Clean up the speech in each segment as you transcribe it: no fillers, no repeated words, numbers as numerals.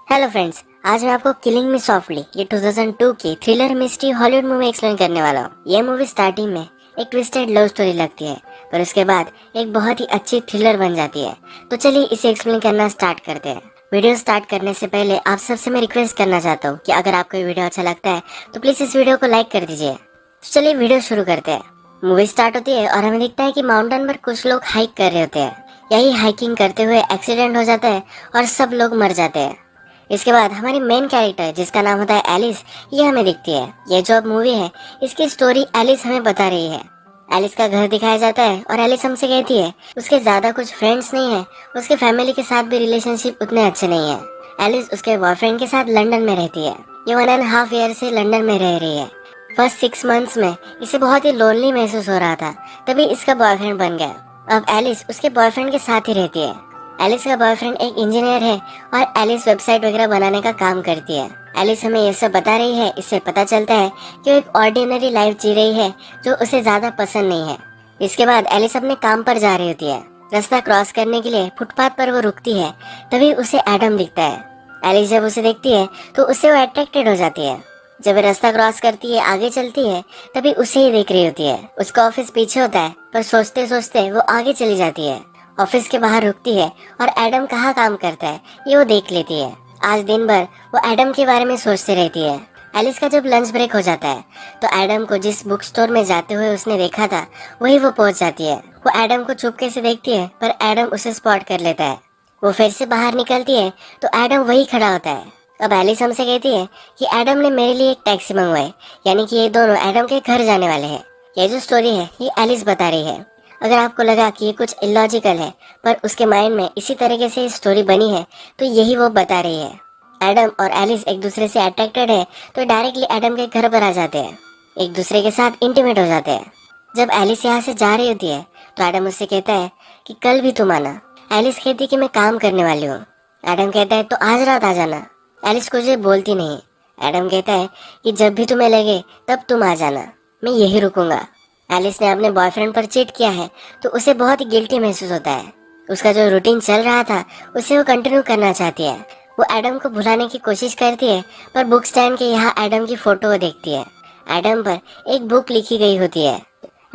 Hello friends, आज मैं आपको किलिंग मी सॉफ्टली ये 2002 की thriller mystery Hollywood movie explain करने वाला हूँ। ये मूवी स्टार्टिंग में एक ट्विस्टेड लव स्टोरी लगती है, पर उसके बाद एक बहुत ही अच्छी थ्रिलर बन जाती है। तो चलिए इसे एक्सप्लेन करना स्टार्ट करते हैं। वीडियो स्टार्ट करने से पहले आप सबसे मैं रिक्वेस्ट करना चाहता हूँ कि अगर आपको ये वीडियो अच्छा लगता है तो प्लीज इस वीडियो को लाइक कर दीजिए। तो चलिए वीडियो शुरू करते हैं। मूवी स्टार्ट होती है और हमें दिखता है कि माउंटेन पर कुछ लोग हाइक कर रहे होते हैं। यही हाइकिंग करते हुए एक्सीडेंट हो जाता है और सब लोग मर जाते हैं। इसके बाद हमारी मेन कैरेक्टर जिसका नाम होता है एलिस, ये हमें दिखती है। ये जो अब मूवी है इसकी स्टोरी एलिस हमें बता रही है। एलिस का घर दिखाया जाता है और एलिस हमसे कहती है उसके ज्यादा कुछ फ्रेंड्स नहीं है, उसके फैमिली के साथ भी रिलेशनशिप उतने अच्छे नहीं है। एलिस उसके बॉयफ्रेंड के साथ लंदन में रहती है। ये 1.5 ईयर से लंदन में रह रही है। फर्स्ट 6 मंथ्स में इसे बहुत ही लोनली महसूस हो रहा था, तभी इसका बॉयफ्रेंड बन गया। अब एलिस उसके बॉयफ्रेंड के साथ ही रहती है। एलिस का बॉयफ्रेंड एक इंजीनियर है और एलिस वेबसाइट वगैरह बनाने का काम करती है। एलिस हमें ये सब बता रही है। इससे पता चलता है कि वो एक ऑर्डिनरी लाइफ जी रही है जो उसे ज्यादा पसंद नहीं है। इसके बाद एलिस अपने काम पर जा रही होती है। रास्ता क्रॉस करने के लिए फुटपाथ पर वो रुकती है, तभी उसे एडम दिखता है। एलिस जब उसे देखती है तो उससे वो अट्रैक्टेड हो जाती है। जब वो रास्ता क्रॉस करती है, आगे चलती है, तभी उसे ही देख रही होती है। उसका ऑफिस पीछे होता है, पर सोचते सोचते वो आगे चली जाती है। ऑफिस के बाहर रुकती है और एडम कहाँ काम करता है ये वो देख लेती है। आज दिन भर वो एडम के बारे में सोचती रहती है। एलिस का जब लंच ब्रेक हो जाता है तो एडम को जिस बुक स्टोर में जाते हुए उसने देखा था वही वो पहुंच जाती है। वो एडम को चुपके से देखती है, पर एडम उसे स्पॉट कर लेता है। वो फिर से बाहर निकलती है तो एडम वही खड़ा होता है। अब एलिस हमसे कहती है कि एडम ने मेरे लिए एक टैक्सी मंगवाई, यानी कि ये दोनों एडम के घर जाने वाले हैं। ये जो स्टोरी है ये एलिस बता रही है। अगर आपको लगा कि ये कुछ इलॉजिकल है, पर उसके माइंड में इसी तरीके से स्टोरी बनी है, तो यही वो बता रही है। एडम और एलिस एक दूसरे से अट्रैक्टेड है तो डायरेक्टली एडम के घर पर आ जाते हैं, एक दूसरे के साथ इंटीमेट हो जाते हैं। जब एलिस यहाँ से जा रही होती है तो एडम उससे कहता है कि कल भी तुम आना। एलिस कहती कि मैं काम करने वाली हूँ। एडम कहता है तो आज रात आ जाना। एलिस कुछ भी बोलती नहीं। एडम कहता है कि जब भी तुम्हें लगे तब तुम आ जाना, मैं यही रुकूंगा। एलिस ने अपने बॉयफ्रेंड पर चीट किया है तो उसे बहुत ही गिल्टी महसूस होता है। उसका जो रूटीन चल रहा था उसे वो कंटिन्यू करना चाहती है। वो एडम को भुलाने की कोशिश करती है, पर बुक स्टैंड के यहाँ एडम की फोटो वो देखती है। एडम पर एक बुक लिखी गई होती है।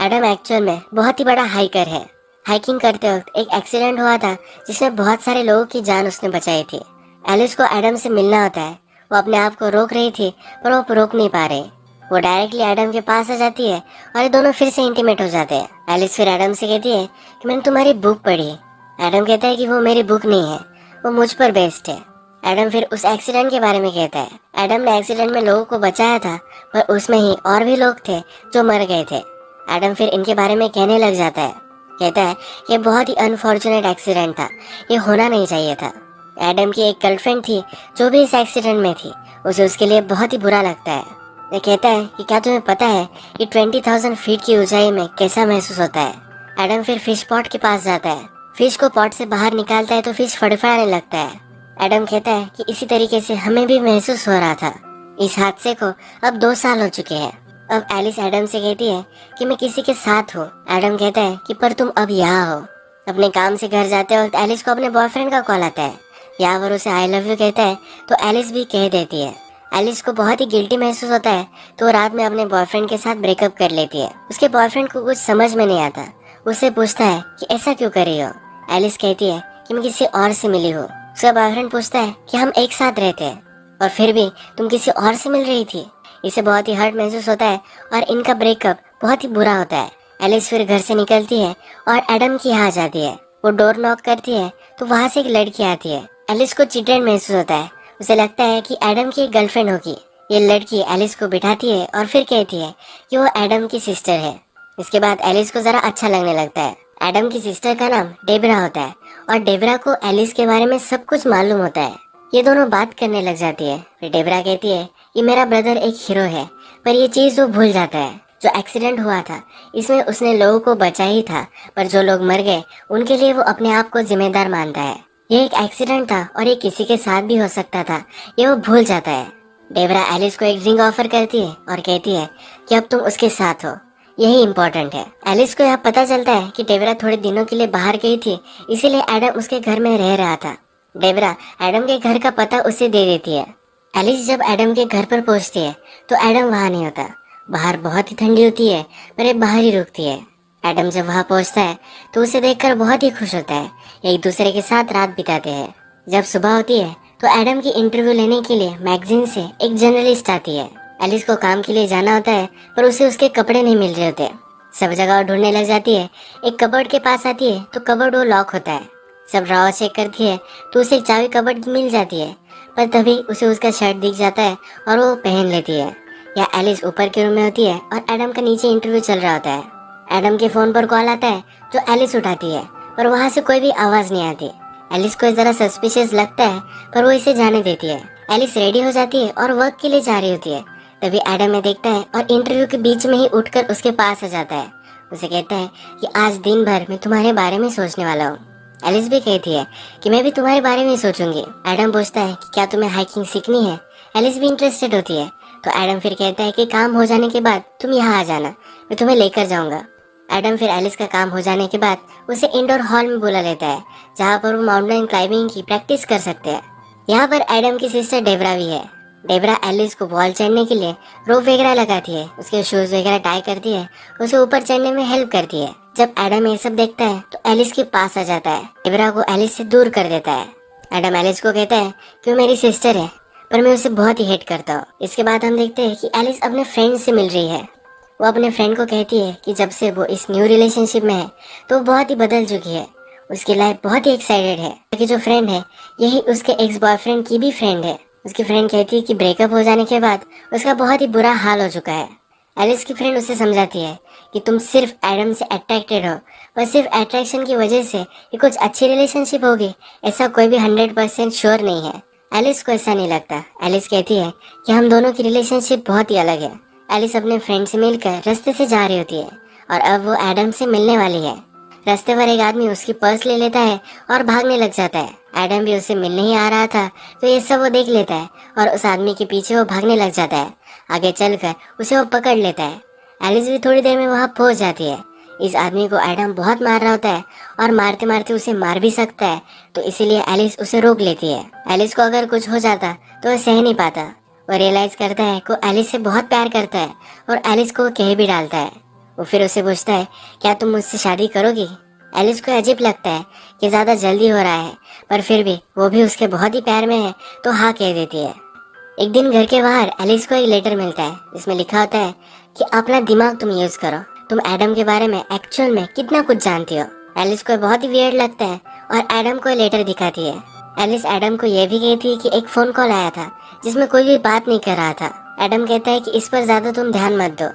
एडम एक्चुअल में बहुत ही बड़ा हाइकर है। हाइकिंग करते वक्त एक एक्सीडेंट हुआ था जिसमें बहुत सारे लोगों की जान उसने बचाई थी। एलिस को एडम से मिलना होता है। वो अपने आप को रोक रही थी, पर वो रोक नहीं पा रही। वो डायरेक्टली एडम के पास आ जाती है और ये दोनों फिर से इंटीमेट हो जाते हैं। एलिस फिर एडम से कहती है कि मैंने तुम्हारी बुक पढ़ी। एडम कहता है कि वो मेरी बुक नहीं है, वो मुझ पर बेस्ड है। एडम फिर उस एक्सीडेंट के बारे में कहता है। एडम ने एक्सीडेंट में लोगों को बचाया था, पर उसमें ही और भी लोग थे जो मर गए थे। एडम फिर इनके बारे में कहने लग जाता है। कहता है ये बहुत ही अनफॉर्चुनेट एक्सीडेंट था, ये होना नहीं चाहिए था। एडम की एक गर्लफ्रेंड थी जो भी इस एक्सीडेंट में थी, उसे उसके लिए बहुत ही बुरा लगता है। ये कहता है कि क्या तुम्हें पता है कि 20,000 फीट की ऊंचाई में कैसा महसूस होता है। एडम फिर फिश पॉट के पास जाता है। फिश को पॉट से बाहर निकालता है तो फिश फड़फड़ाने लगता है। एडम कहता है कि इसी तरीके से हमें भी महसूस हो रहा था। इस हादसे को अब 2 साल हो चुके हैं। अब एलिस एडम से कहती है कि मैं किसी के साथ हूँ। एडम कहता है कि पर तुम अब यहाँ हो। अपने काम से घर जाते वक्त एलिस को अपने बॉयफ्रेंड का कॉल आता है। यहाँ पर उसे आई लव यू कहता है तो एलिस भी कह देती है। एलिस को बहुत ही गिल्टी महसूस होता है तो वो रात में अपने बॉयफ्रेंड के साथ ब्रेकअप कर लेती है। उसके बॉयफ्रेंड को कुछ समझ में नहीं आता। उससे पूछता है कि ऐसा क्यों कर रही हो। एलिस कहती है कि मैं किसी और से मिली हूँ। उसका बॉयफ्रेंड पूछता है कि हम एक साथ रहते हैं और फिर भी तुम किसी और से मिल रही थी। इसे बहुत ही हर्ट महसूस होता है और इनका ब्रेकअप बहुत ही बुरा होता है। एलिस फिर घर से निकलती है और एडम की यहाँ जाती है। वो डोर नॉक करती है तो वहाँ से एक लड़की आती है। एलिस को चिटेड महसूस होता है। उसे लगता है कि एडम की एक गर्लफ्रेंड होगी। ये लड़की एलिस को बिठाती है और फिर कहती है कि वो एडम की सिस्टर है। इसके बाद एलिस को जरा अच्छा लगने लगता है। एडम की सिस्टर का नाम डेबरा होता है और डेबरा को एलिस के बारे में सब कुछ मालूम होता है। ये दोनों बात करने लग जाती है। फिर डेबरा कहती है कि मेरा ब्रदर एक हीरो है, पर ये चीज वो भूल जाता है। जो एक्सीडेंट हुआ था इसमें उसने लोगों को बचा ही था, पर जो लोग मर गए उनके लिए वो अपने आप को जिम्मेदार मानता है। ये एक एक्सीडेंट था और ये किसी के साथ भी हो सकता था, ये वो भूल जाता है। डेबरा एलिस को एक ड्रिंक ऑफर करती है और कहती है कि अब तुम उसके साथ हो, यही इम्पोर्टेंट है। एलिस को यहाँ पता चलता है कि डेबरा थोड़े दिनों के लिए बाहर गई थी, इसीलिए एडम उसके घर में रह रहा था। डेबरा एडम के घर का पता उसे दे देती है। एलिस जब एडम के घर पर पहुंचती है तो एडम वहां नहीं होता। बाहर बहुत ही ठंडी होती है पर ये बाहर ही रुकती है। एडम जब वहां पहुंचता है तो उसे देखकर बहुत ही खुश होता है। एक दूसरे के साथ रात बिताते हैं। जब सुबह होती है तो एडम की इंटरव्यू लेने के लिए मैगजीन से एक जर्नलिस्ट आती है। एलिस को काम के लिए जाना होता है पर उसे उसके कपड़े नहीं मिल रहे होते। सब जगह ढूंढने लग जाती है। एक कबर्ड के पास आती है तो कबर्ड वो लॉक होता है। सब ड्रॉवर चेक करती है तो उसे एक चाबी कबर्ड मिल जाती है। पर तभी उसे उसका शर्ट दिख जाता है और वो पहन लेती है। या एलिस ऊपर के रूम में होती है और एडम का नीचे इंटरव्यू चल रहा होता है। एडम के फोन पर कॉल आता है जो एलिस उठाती है पर वहाँ से कोई भी आवाज नहीं आती। एलिस को जरा सस्पिशियस लगता है पर वो इसे जाने देती है। एलिस रेडी हो जाती है और वर्क के लिए जा रही होती है। तभी एडम में देखता है और इंटरव्यू के बीच में ही उठकर उसके पास आ जाता है। उसे कहता है कि आज दिन भर मैं तुम्हारे बारे में सोचने वाला हूँ। एलिस भी कहती है कि मैं भी तुम्हारे बारे में सोचूंगी। एडम पूछता है कि क्या तुम्हें हाइकिंग सीखनी है। एलिस भी इंटरेस्टेड होती है तो एडम फिर कहता है कि काम हो जाने के बाद तुम यहाँ आ जाना, मैं तुम्हें लेकर जाऊंगा। एडम फिर एलिस का काम हो जाने के बाद उसे इंडोर हॉल में बुला लेता है जहाँ पर वो माउंटेन क्लाइंबिंग की प्रैक्टिस कर सकते हैं। यहाँ पर एडम की सिस्टर डेबरा भी है। डेबरा एलिस को वॉल चढ़ने के लिए रोप वगैरह लगाती है, उसके शूज वगैरह टाई करती है, उसे ऊपर चढ़ने में हेल्प करती है। जब एडम ये सब देखता है तो एलिस के पास आ जाता है। डेबरा को एलिस से दूर कर देता है। एडम एलिस को कहता है कि वो मेरी सिस्टर है पर मैं उसे बहुत ही हेट करता हूँ। इसके बाद हम देखते हैं कि एलिस अपने फ्रेंड से मिल रही है। वो अपने फ्रेंड को कहती है कि जब से वो इस न्यू रिलेशनशिप में है तो वो बहुत ही बदल चुकी है। उसकी लाइफ बहुत ही एक्साइटेड है कि जो फ्रेंड है यही उसके एक्स बॉयफ्रेंड की भी फ्रेंड है। उसकी फ्रेंड कहती है कि ब्रेकअप हो जाने के बाद उसका बहुत ही बुरा हाल हो चुका है। एलिस की फ्रेंड उसे समझाती है कि तुम सिर्फ एडम से अट्रैक्टेड हो पर सिर्फ अट्रैक्शन की वजह से ये कुछ अच्छी रिलेशनशिप होगी ऐसा कोई भी 100% श्योर नहीं है। एलिस को ऐसा नहीं लगता। एलिस कहती है कि हम दोनों की रिलेशनशिप बहुत ही अलग है। एलिस अपने फ्रेंड से मिलकर रास्ते से जा रही होती है और अब वो एडम से मिलने वाली है। रास्ते पर एक आदमी उसकी पर्स ले लेता है और भागने लग जाता है। एडम भी उससे मिलने ही आ रहा था तो ये सब वो देख लेता है और उस आदमी के पीछे वो भागने लग जाता है। आगे चलकर उसे वो पकड़ लेता है। एलिस भी थोड़ी देर में वहाँ पहुँच जाती है। इस आदमी को एडम बहुत मार रहा होता है और मारते मारते उसे मार भी सकता है तो इसीलिए एलिस उसे रोक लेती है। एलिस को अगर कुछ हो जाता तो वह सह नहीं पाता। वो रियलाइज करता है कि एलिस से बहुत प्यार करता है और एलिस को कह भी डालता है। वो फिर उसे पूछता है क्या तुम मुझसे शादी करोगी। एलिस को अजीब लगता है कि ज्यादा जल्दी हो रहा है पर फिर भी वो भी उसके बहुत ही प्यार में है तो हाँ कह देती है। एक दिन घर के बाहर एलिस को एक लेटर मिलता है जिसमें लिखा होता है कि अपना दिमाग तुम यूज करो, तुम एडम के बारे में एक्चुअल में कितना कुछ जानती हो। एलिस को बहुत ही वियर्ड लगता है और एडम को लेटर दिखाती है। एलिस एडम को यह भी कहती है कि एक फोन कॉल आया था जिसमें कोई भी बात नहीं कर रहा था। एडम कहता है कि इस पर ज्यादा तुम ध्यान मत दो,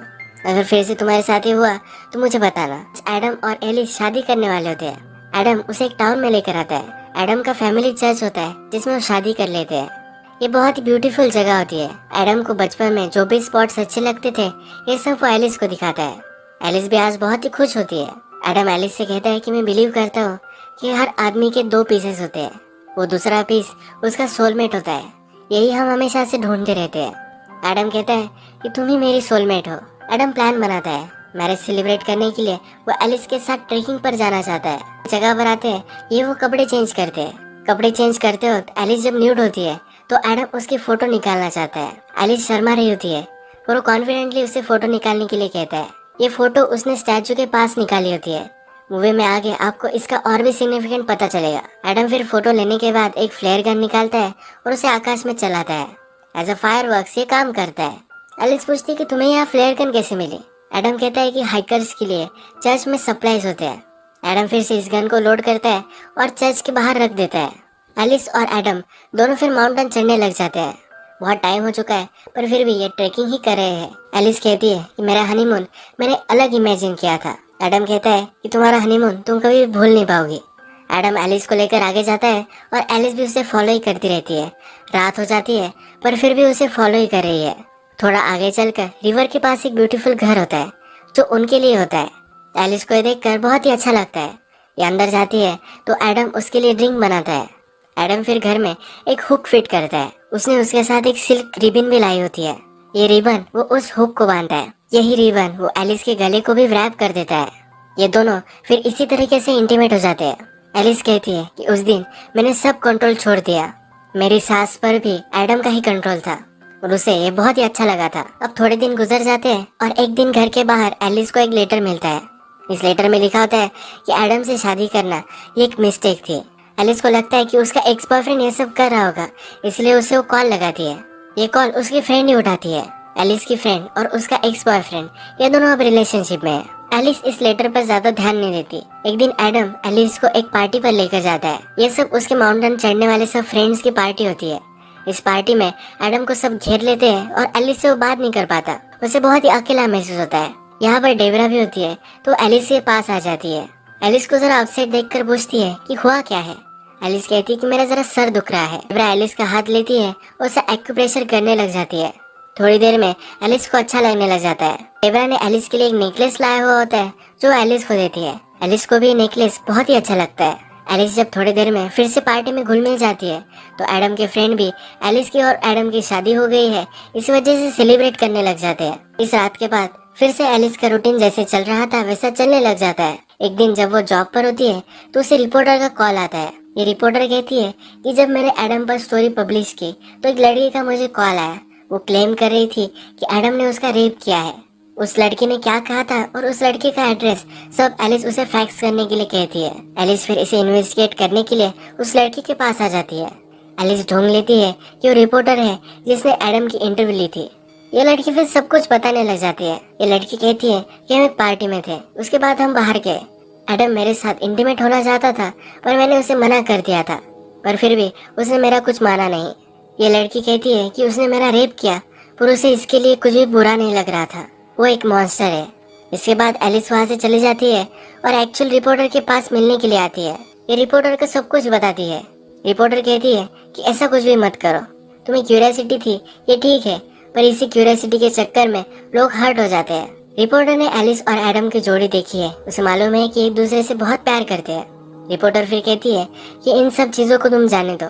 अगर फिर से तुम्हारे साथ ये हुआ तो मुझे बताना। एडम और एलिस शादी करने वाले होते हैं। एडम उसे एक टाउन में लेकर आता है। एडम का फैमिली चर्च होता है जिसमें वो शादी कर लेते हैं। ये बहुत ही ब्यूटीफुल जगह होती है। एडम को बचपन में जो भी स्पॉट्स अच्छे लगते थे ये सब वो एलिस को दिखाता है। एलिस भी आज बहुत ही खुश होती है। एडम एलिस से कहता है कि मैं बिलीव करता हूँ कि हर आदमी के दो पीसेस होते हैं, वो दूसरा पीस उसका सोलमेट होता है, यही हम हमेशा से ढूंढते रहते हैं। एडम कहता है कि तुम ही मेरी सोलमेट हो। एडम प्लान बनाता है। मैरिज सेलिब्रेट करने के लिए वो एलिस के साथ ट्रेकिंग पर जाना चाहता है। जगह पर आते हैं ये वो कपड़े चेंज करते हैं। कपड़े चेंज करते वक्त एलिस जब न्यूड होती है तो एडम उसकी फोटो निकालना चाहता है। एलिस शर्मा रही होती है और वो कॉन्फिडेंटली उसे फोटो निकालने के लिए कहता है। ये फोटो उसने स्टैचू के पास निकाली होती है। मूवी में आगे आपको इसका और भी सिग्निफिकेंट पता चलेगा। एडम फिर फोटो लेने के बाद एक फ्लेयर गन निकालता है और उसे आकाश में चलाता है। एज अ फायरवर्क्स ये काम करता है। एलिस पूछती है कि तुम्हें यहाँ फ्लेयर गन कैसे मिली। एडम कहता है कि हाइकर्स के लिए चर्च में सप्लाईज होते हैं। एडम फिर से इस गन को लोड करता है और चर्च के बाहर रख देता है। एलिस और एडम दोनों फिर माउंटेन चढ़ने लग जाते हैं। बहुत टाइम हो चुका है पर फिर भी ये ट्रेकिंग ही कर रहे हैं। एलिस कहती है कि मेरा हनीमून मैंने अलग इमेजिन किया था। एडम कहता है कि तुम्हारा हनीमून तुम कभी भी भूल नहीं पाओगी। एडम एलिस को लेकर आगे जाता है और एलिस भी उसे फॉलो ही करती रहती है। रात हो जाती है पर फिर भी उसे फॉलो ही कर रही है। थोड़ा आगे चलकर रिवर के पास एक ब्यूटीफुल घर होता है जो उनके लिए होता है। एलिस को देखकर बहुत ही अच्छा लगता है। ये अंदर जाती है तो एडम उसके लिए ड्रिंक बनाता है। एडम फिर घर में एक हुक फिट करता है। उसने उसके साथ एक सिल्क रिबन भी लाई होती है। ये रिबन वो उस हुक को बांधता है। यही रिबन वो एलिस के गले को भी रैप कर देता है। ये दोनों फिर इसी तरीके से इंटीमेट हो जाते हैं। एलिस कहती है कि उस दिन मैंने सब कंट्रोल छोड़ दिया, मेरी सांस पर भी एडम का ही कंट्रोल था और उसे ये बहुत ही अच्छा लगा था। अब थोड़े दिन गुजर जाते हैं और एक दिन घर के बाहर एलिस को एक लेटर मिलता है। इस लेटर में लिखा होता है कि एडम से शादी करना ये एक मिस्टेक थी। एलिस को लगता है कि उसका एक्स बॉयफ्रेंड ये सब कर रहा होगा, इसलिए उसे वो कॉल लगाती है। ये कॉल उसकी फ्रेंड ही उठाती है। एलिस की फ्रेंड और उसका एक्स बॉयफ्रेंड ये दोनों अब रिलेशनशिप में है। एलिस इस लेटर पर ज्यादा ध्यान नहीं देती। एक दिन एडम एलिस को एक पार्टी पर लेकर जाता है। ये सब उसके माउंटेन चढ़ने वाले सब फ्रेंड्स की पार्टी होती है। इस पार्टी में एडम को सब घेर लेते हैं और एलिस से वो बात नहीं कर पाता। उसे बहुत ही अकेला महसूस होता है। यहाँ पर डेबरा भी होती है तो एलिस के पास आ जाती है। एलिस को जरा अपसेट देखकर पूछती है कि हुआ क्या है। एलिस कहती है कि मेरा जरा सर दुख रहा है। डेबरा एलिस का हाथ लेती है और उसे एक्यूप्रेशर करने लग जाती है। थोड़ी देर में एलिस को अच्छा लगने लग जाता है। डेबरा ने एलिस के लिए एक नेकलेस लाया हुआ होता है जो एलिस को देती है। एलिस को भी नेकलेस बहुत ही अच्छा लगता है। एलिस जब थोड़ी देर में फिर से पार्टी में घुल मिल जाती है तो एडम के फ्रेंड भी एलिस की और एडम की शादी हो गई है इस वजह से सेलिब्रेट करने लग जाते हैं। इस रात के बाद फिर से एलिस का रूटीन जैसे चल रहा था वैसा चलने लग जाता है। एक दिन जब वो जॉब पर होती है तो उसे रिपोर्टर का कॉल आता है। ये रिपोर्टर कहती है कि जब मैंने एडम पर स्टोरी पब्लिश की तो एक लड़की का मुझे कॉल आया। वो क्लेम कर रही थी कि एडम ने उसका रेप किया है। उस लड़की ने क्या कहा था और उस लड़के का एड्रेस सब एलिस उसे फैक्स करने के लिए कहती है। एलिस फिर इसे इन्वेस्टिगेट करने के लिए उस लड़की के पास आ जाती है। एलिस ढूंढ लेती है कि वो रिपोर्टर है जिसने एडम की इंटरव्यू ली थी। ये लड़की फिर सब कुछ बताने लग जाती है। ये लड़की कहती है कि हम एक पार्टी में थे, उसके बाद हम बाहर गए। एडम मेरे साथ इंटीमेट होना चाहता था पर मैंने उसे मना कर दिया था, पर फिर भी उसने मेरा कुछ माना नहीं। ये लड़की कहती है कि उसने मेरा रेप किया पर उसे इसके लिए कुछ भी बुरा नहीं लग रहा था, वो एक मॉन्स्टर है। इसके बाद एलिस वहाँ से चली जाती है और एक्चुअल रिपोर्टर के पास मिलने के लिए आती है। ये रिपोर्टर को सब कुछ बताती है। रिपोर्टर कहती है कि ऐसा कुछ भी मत करो, तुम्हें क्यूरियोसिटी थी ये ठीक है, पर इसी क्यूरियोसिटी के चक्कर में लोग हर्ट हो जाते हैं। रिपोर्टर ने एलिस और एडम की जोड़ी देखी है, उसे मालूम है कि एक दूसरे से बहुत प्यार करते हैं। रिपोर्टर फिर कहती है कि इन सब चीजों को तुम जाने दो,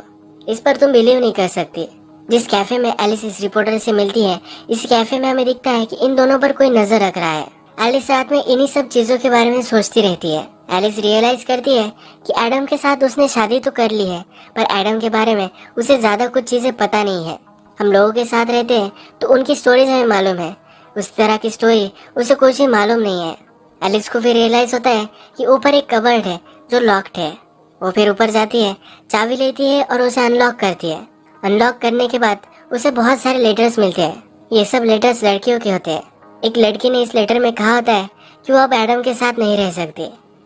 इस पर तुम बिलीव नहीं कर सकती। जिस कैफे में एलिस इस रिपोर्टर से मिलती है, इस कैफे में हमें दिखता है कि इन दोनों पर कोई नजर रख रहा है। एलिस रात में इन्हीं सब चीजों के बारे में सोचती रहती है। एलिस रियलाइज करती है कि एडम के साथ उसने शादी तो कर ली है पर एडम के बारे में उसे ज्यादा कुछ चीजें पता नहीं है। हम लोगों के साथ रहते हैं तो उनकी स्टोरीज हमें मालूम है, उस तरह की स्टोरी उसे कुछ भी मालूम नहीं है। एलिस को फिर रियलाइज होता है कि ऊपर एक कबर्ड है जो लॉक्ड है। वो फिर ऊपर जाती है, चाबी लेती है और उसे अनलॉक करती है। अनलॉक करने के बाद उसे बहुत सारे लेटर्स मिलते हैं। ये सब लेटर्स लड़कियों के होते हैं। एक लड़की ने इस लेटर में कहा होता है कि वो अब एडम के साथ नहीं रह सकती।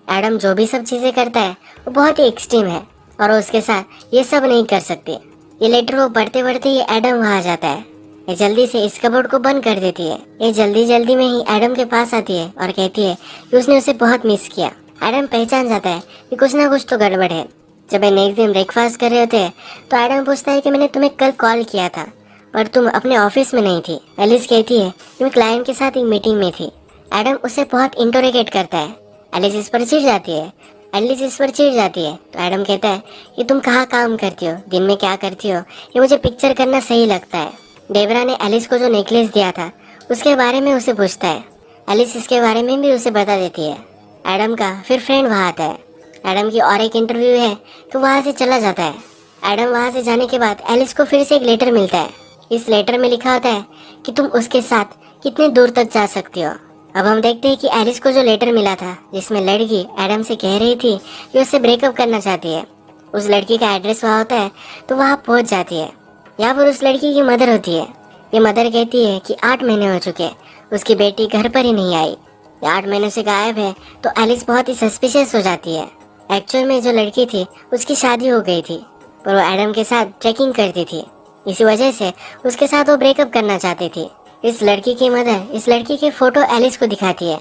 एडम जो भी सब चीजें करता है वो बहुत ही एक्सट्रीम है और वो उसके साथ ये सब नहीं कर सकती। ये लेटर वो पढ़ते पढ़ते ही एडम वहाँ आ जाता है। ये जल्दी से इस कबर्ड को बंद कर देती है। ये जल्दी जल्दी में ही एडम के पास आती है और कहती है कि उसने उसे बहुत मिस किया। एडम पहचान जाता है कि कुछ ना कुछ तो गड़बड़ है। जब वे नेक्स्ट दिन ब्रेकफास्ट कर रहे होते हैं तो एडम पूछता है कि मैंने तुम्हें कल कॉल किया था पर तुम अपने ऑफिस में नहीं थी। एलिस कहती है कि मैं क्लाइंट के साथ एक मीटिंग में थी। एडम उसे बहुत इंटरोगेट करता है। एलिस इस पर चिढ़ जाती है। तो एडम कहता है कि तुम कहाँ काम करती हो, दिन में क्या करती हो, ये मुझे पिक्चर करना सही लगता है। डेबरा ने एलिस को जो नेकलेस दिया था उसके बारे में उसे पूछता है। एलिस इसके बारे में भी उसे बता देती है। एडम का फिर फ्रेंड वहाँ आता है। एडम की और एक इंटरव्यू है तो वहाँ से चला जाता है। एडम वहाँ से जाने के बाद एलिस को फिर से एक लेटर मिलता है। इस लेटर में लिखा होता है कि तुम उसके साथ कितने दूर तक जा सकती हो। अब हम देखते हैं कि एलिस को जो लेटर मिला था जिसमें लड़की एडम से कह रही थी कि उससे ब्रेकअप करना चाहती है, उस लड़की का एड्रेस वहाँ होता है तो वहाँ पहुँच जाती है। यहाँ पर उस लड़की की मदर होती है। ये मदर कहती है कि 8 महीने हो चुके, उसकी बेटी घर पर ही नहीं आई। 8 महीनों से गायब है तो एलिस बहुत ही सस्पिशियस हो जाती है। एक्चुअल में जो लड़की थी उसकी शादी हो गई थी पर वो एडम के साथ ट्रैकिंग करती थी, इसी वजह से उसके साथ वो ब्रेकअप करना चाहती थी। इस लड़की की मदर इस लड़की के फोटो एलिस को दिखाती है।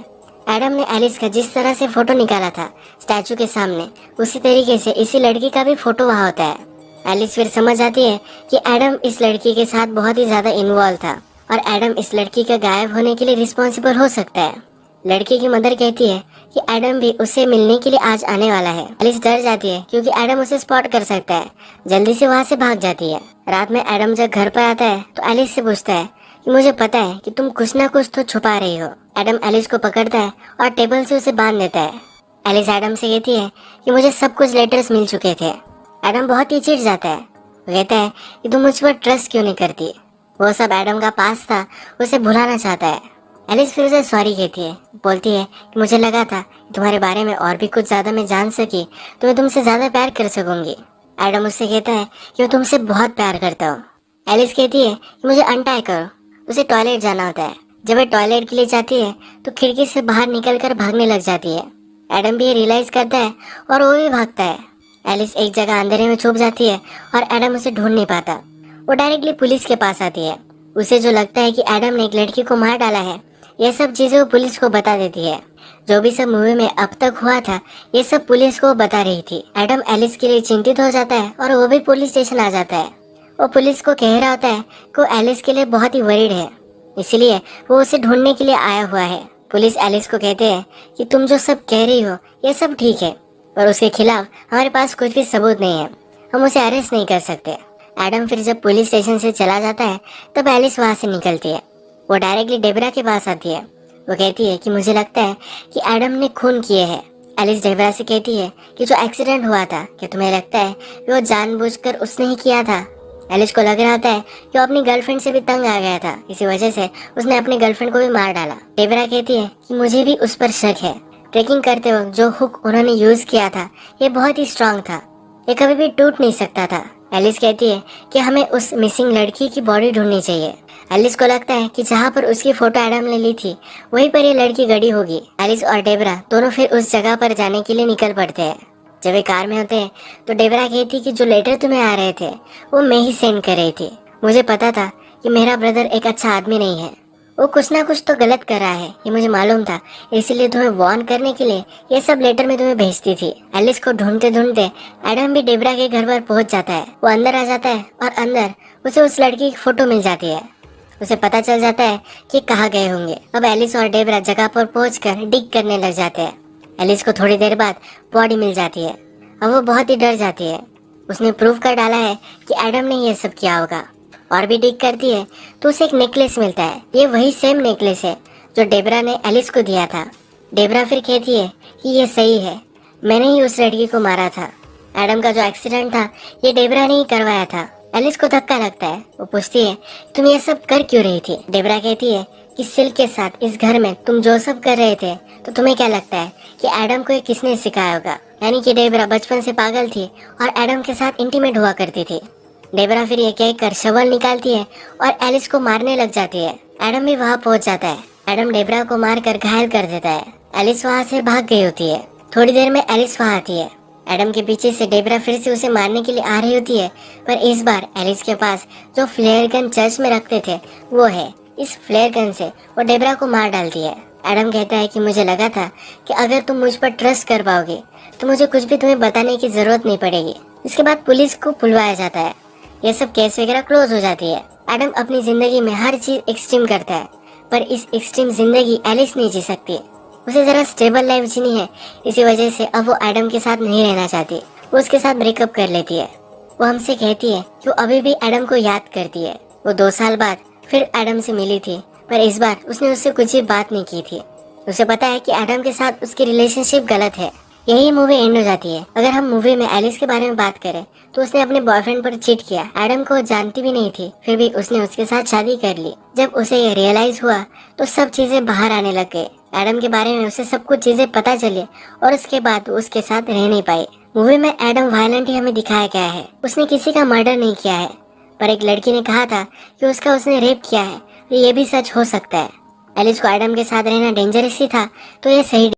एडम ने एलिस का जिस तरह से फोटो निकाला था स्टैचू के सामने, उसी तरीके से इसी लड़की का भी फोटो वहाँ होता है। एलिस फिर समझ आती है कि एडम इस लड़की के साथ बहुत ही ज्यादा इन्वॉल्व था और एडम इस लड़की के गायब होने के लिए रिस्पॉन्सिबल हो सकता है। लड़की की मदर कहती है कि एडम भी उससे मिलने के लिए आज आने वाला है। एलिस डर जाती है क्योंकि एडम उसे स्पॉट कर सकता है। जल्दी से वहाँ से भाग जाती है। रात में एडम जब घर पर आता है तो एलिस से पूछता है कि मुझे पता है कि तुम कुछ ना कुछ तो छुपा रही हो। एडम एलिस को पकड़ता है और टेबल से उसे बांध देता है। एलिस एडम से कहती है कि मुझे सब कुछ लेटर्स मिल चुके थे। एडम बहुत ही चिढ़ जाता है। वो कहता है कि तुम मुझ पर ट्रस्ट क्यों नहीं करती। वो सब एडम का पास था, उसे भुलाना चाहता है। एलिस फिर उसे सॉरी कहती है, बोलती है कि मुझे लगा था कि तुम्हारे बारे में और भी कुछ ज्यादा मैं जान सकी तो मैं तुमसे ज्यादा प्यार कर सकूंगी। एडम उससे कहता है कि मैं तुमसे बहुत प्यार करता हूँ। एलिस कहती है कि मुझे अनटाई करो, उसे टॉयलेट जाना होता है। जब वह टॉयलेट के लिए जाती है तो खिड़की से बाहर निकलकर भागने लग जाती है। एडम भी ये रियलाइज करता है और वो भी भागता है। एलिस एक जगह अंधेरे में छुप जाती है और एडम उसे ढूंढ नहीं पाता। वो डायरेक्टली पुलिस के पास आती है। उसे जो लगता है कि एडम ने एक लड़की को मार डाला है, ये सब चीजें वो पुलिस को बता देती है। जो भी सब मूवी में अब तक हुआ था ये सब पुलिस को बता रही थी। एडम एलिस के लिए चिंतित हो जाता है और वो भी पुलिस स्टेशन आ जाता है। वो पुलिस को कह रहा होता है कि वो एलिस के लिए बहुत ही वरीड है, इसलिए वो उसे ढूंढने के लिए आया हुआ है। पुलिस एलिस को कहते हैं कि तुम जो सब कह रही हो ये सब ठीक है, पर उसके खिलाफ हमारे पास कुछ भी सबूत नहीं है, हम उसे अरेस्ट नहीं कर सकते। एडम फिर जब पुलिस स्टेशन से चला जाता है तब एलिस वहाँ से निकलती है। वो डायरेक्टली डेबरा के पास आती है। वो कहती है कि मुझे लगता है कि एडम ने खून किए हैं। एलिस डेबरा से कहती है कि जो एक्सीडेंट हुआ था, क्या तुम्हें लगता है कि वो जानबूझकर उसने ही किया था? एलिस को लग रहा होता है कि वो अपनी गर्लफ्रेंड से भी तंग आ गया था, इसी वजह से उसने अपनी गर्लफ्रेंड को भी मार डाला। डेबरा कहती है कि मुझे भी उस पर शक है। ट्रेकिंग करते वक्त जो हुक उन्होंने यूज किया था ये बहुत ही स्ट्रांग था, ये कभी भी टूट नहीं सकता था। एलिस कहती है कि हमें उस मिसिंग लड़की की बॉडी ढूंढनी चाहिए। एलिस को लगता है कि जहाँ पर उसकी फोटो एडम ने ली थी वहीं पर ये लड़की गड़ी होगी। एलिस और डेबरा दोनों फिर उस जगह पर जाने के लिए निकल पड़ते हैं। जब वे कार में होते हैं तो डेबरा कहती कि जो लेटर तुम्हें आ रहे थे वो मैं ही सेंड कर रही थी। मुझे पता था कि मेरा ब्रदर एक अच्छा आदमी नहीं है, वो कुछ ना कुछ तो गलत कर रहा है, ये मुझे मालूम था, इसलिए तुम्हें वार्न करने के लिए ये सब लेटर में तुम्हें भेजती थी। एलिस को ढूंढते ढूंढते एडम भी डेबरा के घर पर पहुंच जाता है। वो अंदर आ जाता है और अंदर उसे उस लड़की की फोटो मिल जाती है। उसे पता चल जाता है कि कहाँ गए होंगे। अब एलिस और डेबरा जगह पर पहुंचकर डिग करने लग जाते हैं। एलिस को थोड़ी देर बाद बॉडी मिल जाती है। अब वो बहुत ही डर जाती है। उसने प्रूव कर डाला है कि एडम ने ये सब किया होगा। और भी डिग करती है तो उसे एक नेकलेस मिलता है। ये वही सेम नेकलेस है जो डेबरा ने एलिस को दिया था। डेबरा फिर कहती है कि ये सही है, मैंने ही उस लड़की को मारा था। एडम का जो एक्सीडेंट था ये डेबरा ने ही करवाया था। एलिस को धक्का लगता है। वो पूछती है तुम ये सब कर क्यों रही थी? डेबरा कहती है कि सिल्क के साथ इस घर में तुम जो सब कर रहे थे तो तुम्हें क्या लगता है कि एडम को ये किसने सिखाया होगा? यानी कि डेबरा बचपन से पागल थी और एडम के साथ इंटीमेट हुआ करती थी। डेबरा फिर ये कहकर शवल निकालती है और एलिस को मारने लग जाती है। एडम भी वहाँ पहुँच जाता है। एडम डेबरा को मारकर घायल कर देता है। एलिस वहाँ से भाग गई होती है। थोड़ी देर में एलिस वहाँ आती है। एडम के पीछे से डेबरा फिर से उसे मारने के लिए आ रही होती है, पर इस बार एलिस के पास जो फ्लेयर गन चर्च में रखते थे वो है। इस फ्लेयर गन से वो डेबरा को मार डालती है। एडम कहता है कि मुझे लगा था कि अगर तुम मुझ पर ट्रस्ट कर पाओगे तो मुझे कुछ भी तुम्हें बताने की जरूरत नहीं पड़ेगी। इसके बाद पुलिस को बुलवाया जाता है। ये सब केस वगैरह क्लोज हो जाती है। एडम अपनी जिंदगी में हर चीज एक्सट्रीम करता है, पर इस एक्सट्रीम जिंदगी एलिस नहीं जी सकती। उसे जरा स्टेबल लाइफ जीनी है, इसी वजह से अब वो एडम के साथ नहीं रहना चाहती। वो उसके साथ ब्रेकअप कर लेती है। वो हमसे कहती है कि वो अभी भी एडम को याद करती है। वो 2 साल बाद फिर एडम से मिली थी, पर इस बार उसने उससे कुछ भी बात नहीं की थी। उसे पता है कि एडम के साथ उसकी रिलेशनशिप गलत है। यही मूवी एंड हो जाती है। अगर हम मूवी में एलिस के बारे में बात करें तो उसने अपने बॉयफ्रेंड पर चीट किया। एडम को जानती भी नहीं थी, फिर भी उसने उसके साथ शादी कर ली। जब उसे ये रियलाइज हुआ तो सब चीजें बाहर आने लग गए। एडम के बारे में उसे सब कुछ चीजें पता चली और उसके बाद वो उसके साथ रह नहीं पाई। मूवी में एडम वायलेंट ही हमें दिखाया गया है। उसने किसी का मर्डर नहीं किया है, पर एक लड़की ने कहा था कि उसने रेप किया है, तो ये भी सच हो सकता है। एलिस को एडम के साथ रहना डेंजरस ही था, तो ये सही